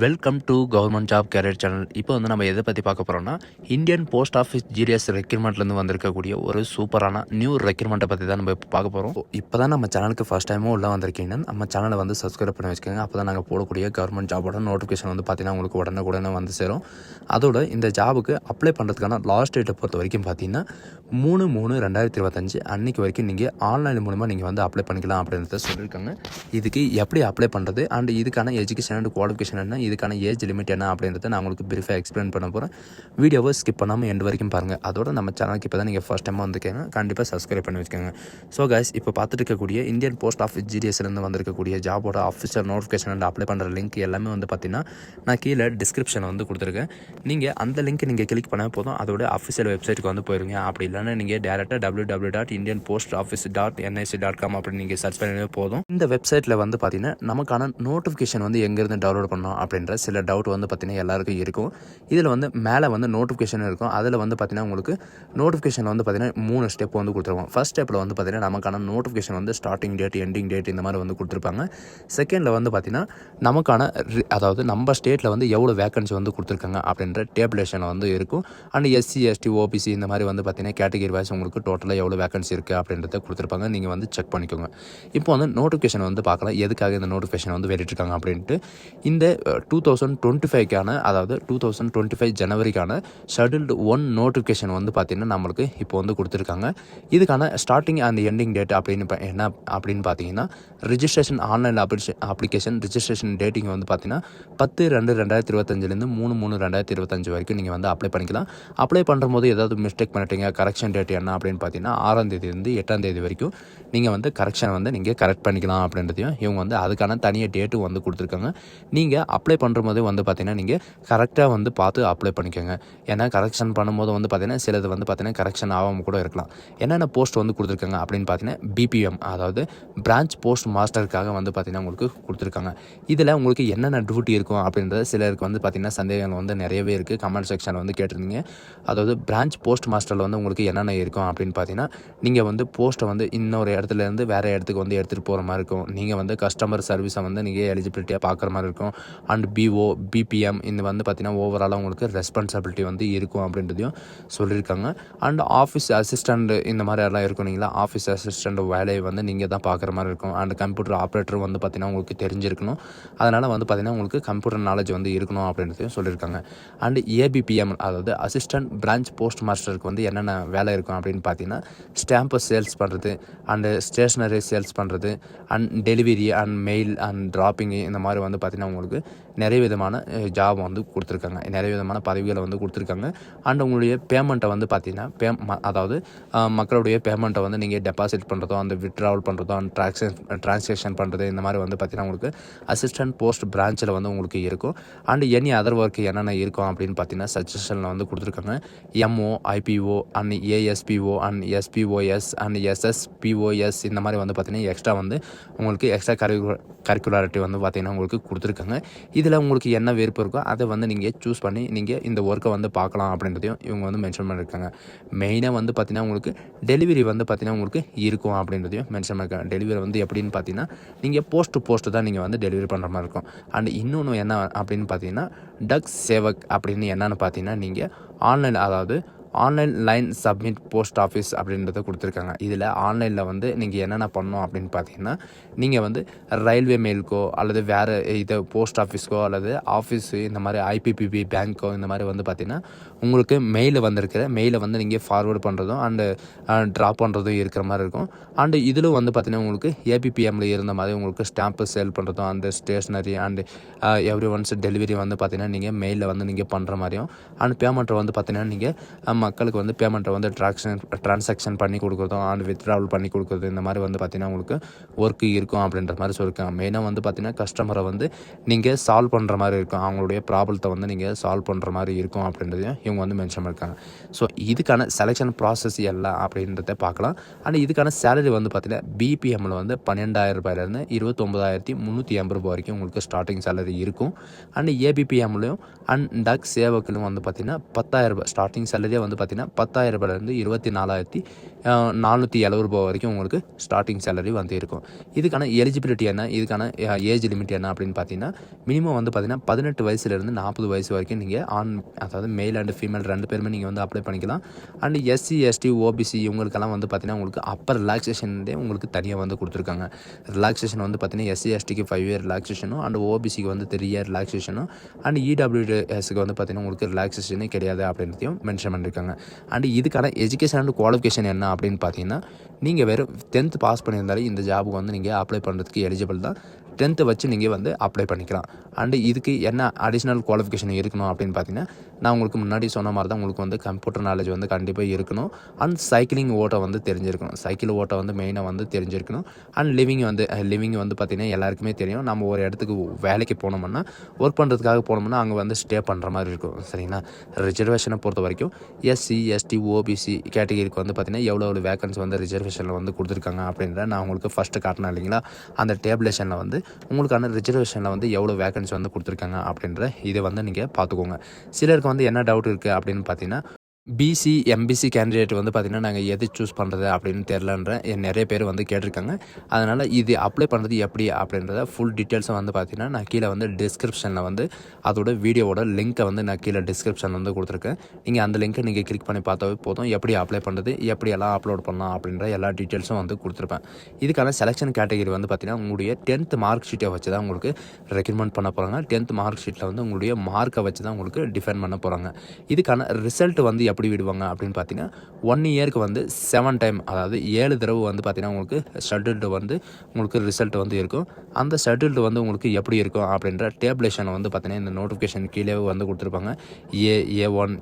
Welcome to government job career channel. இப்போ வந்து நம்ம எதை பற்றி பார்க்க போகிறோம்னா, இந்தியன் போஸ்ட் ஆஃபீஸ் ஜிடிஎஸ் ரெக்ரூட்மெண்ட்லேருந்து வந்திருக்கக்கூடிய ஒரு சூப்பரான நியூ ரெக்ரூட்மெண்ட்டை பற்றி தான் நம்ம இப்போ பார்க்க போகிறோம். இப்போ தான் நம்ம சேனலுக்கு ஃபஸ்ட் டைமும் உள்ள வந்திருக்கீங்கன்னா நம்ம சேனலை வந்து சப்ஸ்கிரைப் பண்ணி வச்சுக்கோங்க. அப்போ தான் நாங்கள் போடக்கூடிய கவர்மெண்ட் ஜாபோட நோட்டிஃபிகேஷன் வந்து பார்த்தீங்கன்னா உங்களுக்கு உடனே வந்து சேரும். அதோட இந்த ஜாபுக்கு அப்ளை பண்ணுறதுக்கான லாஸ்ட் டேட்டை பொறுத்த வரைக்கும் பார்த்தீங்கன்னா 3/3/2025 அன்றைக்கி வரைக்கும் நீங்கள் ஆன்லைன் மூலமாக நீங்கள் வந்து அப்ளை பண்ணிக்கலாம் அப்படின்றத சொல்லியிருக்காங்க. இதுக்கு எப்படி அப்ளை பண்ணுறது அண்ட் இதுக்கான எஜுகேஷன் அண்ட் குவாலிஃபிகேஷன் என்ன, இதுக்கான ஏஜ் லிமிட் என்ன அப்படின்றத நான் உங்களுக்கு பிரீஃபாக எக்ஸ்பிளைன் பண்ண போகிறேன். வீடியோவை ஸ்கிப் பண்ணாமல் எண்டு வரைக்கும் பாருங்கள். அதோட நம்ம சேனலுக்கு இப்போ தான் நீங்கள் ஃபஸ்ட் டைமாக வந்துருக்கீங்க, கண்டிப்பாக சப்ஸ்கிரைப் பண்ணி வச்சுக்கோங்க. ஸோ கைஸ், இப்போ பார்த்துட்டு இருக்கக்கூடிய இந்தியன் போஸ்ட் ஆஃபீஸ் ஜிடிஎஸ்லேருந்து வந்திருக்கக்கூடிய ஜாபோட அஃபிஷியல் நோட்டிஃபிகேஷன் அண்ட் அப்ளை பண்ணுற லிங்க் எல்லாமே வந்து பார்த்தீங்கன்னா நான் கீழே டிஸ்கிரிப்ஷனில் வந்து கொடுத்துருக்கேன். நீங்கள் அந்த லிங்க் நீங்கள் கிளிக் பண்ணால் போதும், அதோட அஃபிஷியல் வெப்சைட்டுக்கு வந்து போயிருங்க. அப்படி இல்லைன்னா நீங்கள் டேரெக்டாக www.indianpostoffice.nic.com அப்படின்னு நீங்கள் சர்ச் பண்ணவே போதும். இந்த வெப்சைட்டில் வந்து பார்த்தீங்கன்னா நமக்கான நோட்டிஃபிகேஷன் வந்து எங்கேருந்து டவுன்லோட் பண்ணோம் அப்படின்ற சில டவுட் வந்து பார்த்தீங்கன்னா எல்லாருக்கும் இருக்கும். இதில் வந்து மேலே வந்து நோட்டிஃபிகேஷன் இருக்கும். அதில் வந்து பார்த்தீங்கன்னா உங்களுக்கு நோட்டிஃபிகேஷன் வந்து பார்த்தீங்கன்னா 3 ஸ்டெப் வந்து கொடுத்துருவோம். ஃபர்ஸ்ட் ஸ்டெப்பில் வந்து பார்த்தீங்கன்னா நமக்கான நோட்டிஃபிகேஷன் வந்து ஸ்டார்டிங் டேட், எண்டிங் டேட் இந்த மாதிரி வந்து கொடுத்துருப்பாங்க. செகண்டில் வந்து பார்த்தீங்கன்னா நமக்கான அதாவது நம்ம ஸ்டேட்டில் வந்து எவ்வளோ வேகன்சி வந்து கொடுத்துருக்காங்க அப்படின்ற டேபிளேஷன் வந்து இருக்கும். அண்ட் எஸ்சி, எஸ்டி, ஓபிசி இந்த மாதிரி வந்து பார்த்தீங்கன்னா கேட்டகரி வைஸ் உங்களுக்கு டோட்டலாக எவ்வளோ வேகன்சி இருக்குது அப்படின்றத கொடுத்துருப்பாங்க. நீங்கள் வந்து செக் பண்ணிக்கோங்க. இப்போ வந்து நோட்டிஃபிகேஷன் வந்து பார்க்கலாம், எதுக்காக இந்த நோட்டிஃபிகேஷன் வந்து வெளியிட்டிருக்காங்க அப்படின்ட்டு. இந்த 2025க்கான அதாவது 2025 ஜனவரிக்கான ஷெட்யூல்டு 1 நோட்டிஃபிகேஷன் வந்து பார்த்தீங்கன்னா நம்மளுக்கு இப்போ வந்து கொடுத்துருக்காங்க. இதுக்கான ஸ்டார்டிங் அண்ட் எண்டிங் டேட் அப்படின்னு என்ன அப்படின்னு பார்த்தீங்கன்னா registration online application registration dating வந்து பார்த்தீங்கன்னா 10/2/2025 3/3/2025 வரைக்கும் நீங்கள் வந்து அப்ளை பண்ணிக்கலாம். அப்ளை பண்ணும்போது ஏதாவது மிஸ்டேக் பண்ணிட்டீங்க, கரெக்ஷன் டேட் என்ன அப்படின்னு பார்த்தீங்கன்னா 6ஆம் தேதியிலிருந்து 8ஆம் தேதி வரைக்கும் நீங்கள் வந்து கரெக்ஷன் வந்து நீங்கள் கரெக்ட் பண்ணிக்கலாம் அப்படின்றதையும் இவங்க வந்து அதுக்கான தனியாக டேட்டும் வந்து கொடுத்துருக்காங்க. நீங்கள் அப்ளை பண்ணும்போது வந்து பார்த்தீங்கன்னா நீங்கள் கரெக்டாக வந்து பார்த்து அப்ளை பண்ணிக்கோங்க. ஏன்னா கரெக்ஷன் பண்ணும்போது வந்து பார்த்தீங்கன்னா சிலது வந்து பார்த்தீங்கன்னா கரெக்ஷன் ஆகாமல் கூட இருக்கலாம். என்னென்ன போஸ்ட் வந்து கொடுத்துருக்காங்க அப்படின்னு பார்த்தீங்கன்னா பிபிஎம் அதாவது பிரான்ச் போஸ்ட் மாஸ்டருக்காக வந்து பார்த்தீங்கன்னா உங்களுக்கு கொடுத்துருக்காங்க. இதில் உங்களுக்கு என்னென்ன டியூட்டி இருக்கும் அப்படின்றது சிலருக்கு வந்து பார்த்தீங்கன்னா சந்தேகங்கள் வந்து நிறையவே இருக்குது. கமெண்ட் செக்ஷனில் வந்து கேட்டிருந்தீங்க. அதாவது பிரான்ச் போஸ்ட் மாஸ்டரில் வந்து உங்களுக்கு என்னென்ன இருக்கும் அப்படின்னு பார்த்தீங்கன்னா நீங்கள் வந்து போஸ்ட்டை வந்து இன்னொரு இடத்துலேருந்து வேறு இடத்துக்கு வந்து எடுத்துகிட்டு போகிற மாதிரி இருக்கும். நீங்கள் வந்து கஸ்டமர் சர்வீஸை வந்து நீங்கள் எலிஜிபிலிட்டியாக பார்க்குற மாதிரி இருக்கும். அண்ட் பிஓ, பிபிஎம் இந்த வந்து பார்த்தீங்கன்னா ஓவராலாக உங்களுக்கு ரெஸ்பான்சிபிலிட்டி வந்து இருக்கும் அப்படின்றதையும் சொல்லியிருக்காங்க. அண்ட் ஆஃபீஸ் அசிஸ்டண்ட் இந்த மாதிரி எல்லாம் இருக்கும். நீங்களா ஆஃபீஸ் அசிஸ்டண்ட் வேலையை வந்து நீங்கள் தான் பார்க்குற மாதிரி இருக்கும். அண்ட் கம்ப்யூட்டர் ஆப்ரேட்டர் வந்து பார்த்தீங்கன்னா உங்களுக்கு தெரிஞ்சிருக்கணும். அதனால் வந்து பார்த்தீங்கன்னா உங்களுக்கு கம்ப்யூட்டர் நாலேஜ் வந்து இருக்கணும் அப்படின்றதையும் சொல்லியிருக்காங்க. அண்ட் ஏபிபிஎம் அதாவது அசிஸ்டன்ட் பிரான்ச் போஸ்ட் மாஸ்டருக்கு வந்து என்னென்ன வேலை இருக்கும் அப்படின்னு பார்த்தீங்கன்னா ஸ்டாம்பை சேல்ஸ் பண்ணுறது, அண்டு ஸ்டேஷ்னரி சேல்ஸ் பண்ணுறது, and delivery and mail and dropping இந்த மாதிரி வந்து பார்த்திங்கன்னா உங்களுக்கு நிறைய விதமான ஜாப் வந்து கொடுத்துருக்காங்க. நிறைய விதமான பதவிகளை வந்து கொடுத்துருக்காங்க. அண்ட் உங்களுடைய பேமெண்ட்டை வந்து பார்த்திங்கன்னா அதாவது மக்களுடைய பேமெண்ட்டை வந்து நீங்கள் டெபாசிட் பண்ணுறதோ, அந்த வித்ட்ராவல் பண்ணுறதோ, அண்ட் ட்ரான்சாக்ஷன் பண்ணுறது இந்த மாதிரி வந்து பார்த்திங்கன்னா உங்களுக்கு அசிஸ்டன்ட் போஸ்ட் பிரான்ச்சில் வந்து உங்களுக்கு இருக்கும். அண்ட் எனி அதர் ஒர்க் என்னென்ன இருக்கும் அப்படின்னு பார்த்தீங்கன்னா சஜஷனில் வந்து கொடுத்துருக்காங்க. MO, IPO and ASPO and SPOs and SSPOs இந்த மாதிரி வந்து பார்த்திங்கன்னா எக்ஸ்ட்ரா வந்து உங்களுக்கு எக்ஸ்ட்ரா கரிக்குலாரிட்டி வந்து பார்த்திங்கன்னா உங்களுக்கு கொடுத்துருக்காங்க. இதில் உங்களுக்கு என்ன விருப்பம் இருக்கோ அதை வந்து நீங்கள் சூஸ் பண்ணி நீங்கள் இந்த ஒர்க்கை வந்து பார்க்கலாம் அப்படின்றதையும் இவங்க வந்து மென்ஷன் பண்ணியிருக்காங்க. மெயினாக வந்து பார்த்திங்கன்னா உங்களுக்கு டெலிவரி வந்து பார்த்திங்கன்னா உங்களுக்கு இருக்கும் அப்படின்றதையும் மென்ஷன் பண்ணியிருக்காங்க. டெலிவரி வந்து எப்படின்னு பார்த்தீங்கன்னா நீங்கள் போஸ்ட்டு தான் நீங்கள் வந்து டெலிவரி பண்ணுற மாதிரி இருக்கும். அண்ட் இன்னொன்று என்ன அப்படின்னு பார்த்தீங்கன்னா டக் சேவக் அப்படின்னு என்னென்னு பார்த்தீங்கன்னா நீங்கள் online line submit post office அப்படின்றத கொடுத்துருக்காங்க. இதில் ஆன்லைனில் வந்து நீங்கள் என்னென்ன பண்ணணும் அப்படின்னு பார்த்தீங்கன்னா நீங்கள் வந்து ரயில்வே மெயிலுக்கோ அல்லது வேறு இது போஸ்ட் ஆஃபீஸ்க்கோ அல்லது ஆஃபீஸு இந்த மாதிரி ஐபிபிபி பேங்க்கோ இந்த மாதிரி வந்து பார்த்திங்கன்னா உங்களுக்கு மெயிலில் வந்திருக்கிற மெயிலை வந்து நீங்கள் ஃபார்வேர்டு பண்ணுறதும் அண்டு ட்ராப் பண்ணுறதும் இருக்கிற மாதிரி இருக்கும். அண்டு இதில் வந்து பார்த்திங்கன்னா உங்களுக்கு ஏபிபிஎம்மில் இருந்த மாதிரி உங்களுக்கு ஸ்டாம்பு சேல் பண்ணுறதும் அந்த stationery and every once delivery வந்து பார்த்திங்கன்னா நீங்கள் மெயிலில் வந்து நீங்கள் பண்ணுற மாதிரியும் அண்ட் பேமெண்ட்டை வந்து பார்த்திங்கன்னா நீங்கள் மக்களுக்கு வந்து பேமெண்ட்டை வந்து ட்ரான்சாக்ஷன் பண்ணி கொடுக்குறதும் அண்ட் வித்ட்ராவல் பண்ணி கொடுக்குறது இந்த மாதிரி வந்து பார்த்திங்கன்னா உங்களுக்கு ஒர்க்கு இருக்கும் அப்படின்ற மாதிரி சொல்லியிருக்காங்க. மெயினாக வந்து பார்த்திங்கன்னா கஸ்டமரை வந்து நீங்கள் சால்வ் பண்ணுற மாதிரி இருக்கும். அவங்களுடைய ப்ராப்ளத்தை வந்து நீங்கள் சால்வ் பண்ணுற மாதிரி இருக்கும் அப்படின்றதையும் இவங்க வந்து மென்ஷன் பண்ணியிருக்காங்க. ஸோ இதுக்கான செலெக்ஷன் ப்ராசஸ் எல்லாம் அப்படின்றத பார்க்கலாம். அண்ட் இதுக்கான சேலரி வந்து பார்த்திங்கன்னா பிபிஎம்மில் வந்து 12,000 ரூபாயிலேருந்து 29,350 ரூபாய் வரைக்கும் உங்களுக்கு ஸ்டார்டிங் சேலரி இருக்கும். அண்ட் ஏபிபிஎம்லையும் அண்ட் டக் சேவக்கிலும் வந்து பார்த்திங்கன்னா 10,000 ரூபாய் ஸ்டார்டிங் சேலரியே வந்து வந்து பார்த்திங்கன்னா 10,000 ரூபாயிலேருந்து 24,470 ரூபா வரைக்கும் உங்களுக்கு ஸ்டார்டிங் சேலரி வந்து இருக்கும். இதுக்கான எலிஜிபிலிட்டி என்ன, இதுக்கான ஏஜ் லிமிட் என்ன அப்படின்னு பார்த்தீங்கன்னா, மினிமம் வந்து பார்த்திங்கன்னா 18 வயசுலேருந்து 40 வயசு வரைக்கும் நீங்கள் அதாவது மேல் அண்ட் ஃபீமேல் 2 பேருமே நீங்கள் வந்து அப்ளை பண்ணிக்கலாம். அண்ட் எஸ்சி, எஸ்டி, ஓபிசி இவங்களுக்கெல்லாம் வந்து பார்த்திங்கன்னா உங்களுக்கு அப்பர் ரிலாக்ஸேஷன்லேயே உங்களுக்கு தனியாக வந்து கொடுத்துருக்காங்க. ரிலாக்ஸேஷன் வந்து பார்த்திங்கன்னா எஸ்சி, எஸ்டிக்கு 5 இயர் ரிலாக்ஸேஷனும் அண்ட் ஓபிசிக்கு வந்து 3 இயர் ரிலாக்ஸேஷனும் அண்ட் இடபிள்யூஎஸ்க்கு வந்து பார்த்திங்கன்னா உங்களுக்கு ரிலாக்ஸேஷனே கிடையாது அப்படின்றதையும் மென்ஷன் பண்ணியிருக்காங்க. அண்ட் இதுக்கான எஜுகேஷன் அண்ட் குவாலிஃபிகேஷன் என்ன அப்படின்னு பார்த்தீங்கன்னா, நீங்கள் வெறும் 10th பாஸ் பண்ணியிருந்தாலே இந்த ஜாபுக்கு வந்து நீங்கள் அப்ளை பண்ணுறதுக்கு எலிஜிபிள் தான். 10th வச்சு நீங்கள் வந்து அப்ளை பண்ணிக்கலாம். அண்டு இதுக்கு என்ன அடிஷ்னல் குவாலிஃபிகேஷன் இருக்கணும் அப்படின்னு பார்த்தீங்கன்னா, நான் உங்களுக்கு முன்னாடி சொன்ன மாதிரி தான் உங்களுக்கு வந்து கம்ப்யூட்டர் நாலேஜ் வந்து கண்டிப்பாக இருக்கணும். அண்ட் சைக்கிளிங் ஓட்ட வந்து தெரிஞ்சிருக்கணும். சைக்கிள் ஓட்ட வந்து மெயினாக வந்து தெரிஞ்சிருக்கணும். அண்ட் லிவிங் வந்து பார்த்திங்கன்னா எல்லாருக்குமே தெரியும். நம்ம ஒரு இடத்துக்கு வேலைக்கு போனோம்னா, ஒர்க் பண்ணுறதுக்காக போனோம்னா அங்கே வந்து ஸ்டே பண்ணுற மாதிரி இருக்கும். சரிங்களா? ரிசர்வேஷனை பொறுத்த வரைக்கும் எஸ்சி, எஸ்டி, ஓபிசி கேட்டகிரிக்கு வந்து பார்த்திங்கன்னா எவ்வளோ வேகன்சி வந்து ரிசர்வேஷனில் வந்து கொடுத்துருக்காங்க அப்படின்ற நான் உங்களுக்கு ஃபஸ்ட்டு காட்டினேன் இல்லைங்களா? அந்த டேபிளேஷனில் வந்து உங்களுக்கான ரிசர்வேஷனில் வந்து எவ்வளோ வேகன்சி வந்து கொடுத்துருக்காங்க அப்படின்ற இதை வந்து நீங்கள் பார்த்துக்கோங்க. சிலருக்கு வந்து என்ன டவுட் இருக்குது அப்படின்னு பார்த்தீங்கன்னா, பிசி, எம்பிசி கேண்டிடேட் வந்து பார்த்திங்கன்னா நாங்கள் எது சூஸ் பண்ணுறது அப்படின்னு தெரிலன்ற நிறைய பேர் வந்து கேட்டிருக்காங்க. அதனால் இது அப்ளை பண்ணுறது எப்படி அப்படின்றத ஃபுல் டீட்டெயில்ஸை வந்து பார்த்திங்கன்னா நான் கீழே வந்து டிஸ்கிரிப்ஷனில் வந்து அதோட வீடியோவோட லிங்க்கை வந்து நான் கீழே டிஸ்கிரிப்ஷனில் வந்து கொடுத்துருக்கேன். நீங்கள் அந்த லிங்க்கை நீங்கள் கிளிக் பண்ணி பார்த்தாவே போதும். எப்படி அப்ளை பண்ணுறது, எப்படியெல்லாம் அப்லோட் பண்ணலாம் அப்படின்ற எல்லா டீட்டெயில்ஸும் வந்து கொடுத்துருப்பேன். இதுக்கான செலெக்ஷன் கேட்டகரி வந்து பார்த்திங்கன்னா உங்களுடைய 10th மார்க் ஷீட்டை வச்சு தான் உங்களுக்கு ரெக்கமெண்ட் பண்ண போகிறாங்க. 10th மார்க் ஷீட்டில் வந்து உங்களுடைய மார்க்கை வச்சு தான் உங்களுக்கு டிஃபைன் பண்ண போகிறாங்க. இதுக்கான ரிசல்ட் வந்து எப்படி விடுவாங்க அப்படின்னு பார்த்தீங்கன்னா, 1 இயருக்கு வந்து 7 டைம், அதாவது 7 தடவை வந்து பார்த்தீங்கன்னா உங்களுக்கு ஷெட்யூல்டு வந்து உங்களுக்கு ரிசல்ட் வந்து இருக்கும். அந்த ஷெட்யூல்டு வந்து உங்களுக்கு எப்படி இருக்கும் அப்படின்ற டேபிளேஷனை வந்து பார்த்தீங்கன்னா இந்த நோட்டிஃபிகேஷன் கீழே வந்து கொடுத்துருப்பாங்க. A1,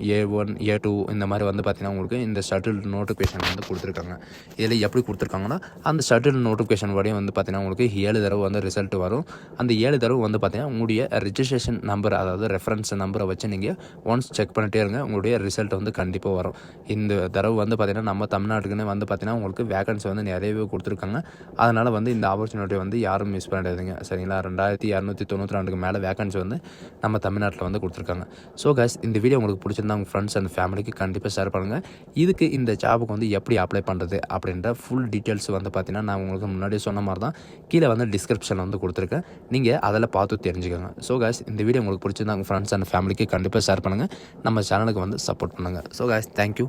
A2 இந்த மாதிரி வந்து பார்த்தீங்கன்னா உங்களுக்கு இந்த ஷெட்யூல்டு நோட்டிஃபிகேஷன் வந்து கொடுத்துருக்காங்க. இதில் எப்படி கொடுத்துருக்காங்கன்னா, அந்த ஷெட்யூல்டு நோட்டிஃபிகேஷன் வரையும் வந்து பார்த்தீங்கன்னா உங்களுக்கு 7 தடவை வந்து ரிசல்ட் வரும். அந்த 7 தடவை வந்து பார்த்தீங்கன்னா உங்களுடைய ரிஜிஸ்ட்ரேஷன் நம்பர், அதாவது ரெஃபரன்ஸ் நம்பரை வச்சு நீங்கள் ஒன்ஸ் செக் பண்ணிட்டே இருங்க. உங்களுடைய ரிசல்ட் வந்து கண்டிப்பாக வரும். இந்த தடவை வந்து பார்த்திங்கன்னா நம்ம தமிழ்நாட்டுக்குன்னு வந்து பார்த்திங்கன்னா உங்களுக்கு வேகன்சி வந்து நிறையவே கொடுத்துருக்காங்க. அதனால் வந்து இந்த ஆப்பர்ச்சுனிட்டி வந்து யாரும் மிஸ் பண்ணிடாதீங்க. சரிங்களா? 2292க்கு மேலே வேகன்சி வந்து நம்ம தமிழ்நாட்டில் வந்து கொடுத்துருக்காங்க. ஸோ கைஸ், இந்த வீடியோ உங்களுக்கு பிடிச்சிருந்தா உங்கள் ஃப்ரெண்ட்ஸ் அண்ட் ஃபேமிலிக்கு கண்டிப்பாக ஷேர் பண்ணுங்கள். இதுக்கு இந்த ஜாபுக்கு வந்து எப்படி அப்ளை பண்ணுறது அப்படின்ற ஃபுல் டீட்டெயில்ஸ் வந்து பார்த்திங்கன்னா நான் உங்களுக்கு முன்னாடி சொன்ன மாதிரி தான் கீழே வந்து டிஸ்கிரிப்ஷனில் வந்து கொடுத்துருக்கேன். நீங்கள் அதில் பார்த்து தெரிஞ்சுக்கோங்க. ஸோ கைஸ், இந்த வீடியோ உங்களுக்கு பிடிச்சிருந்தா உங்கள் ஃப்ரெண்ட்ஸ் அண்ட் ஃபேமிலிக்கு கண்டிப்பாக ஷேர் பண்ணுங்கள். நம்ம சேனலுக்கு வந்து சப்போர்ட் பண்ணுங்கள். So guys, thank you.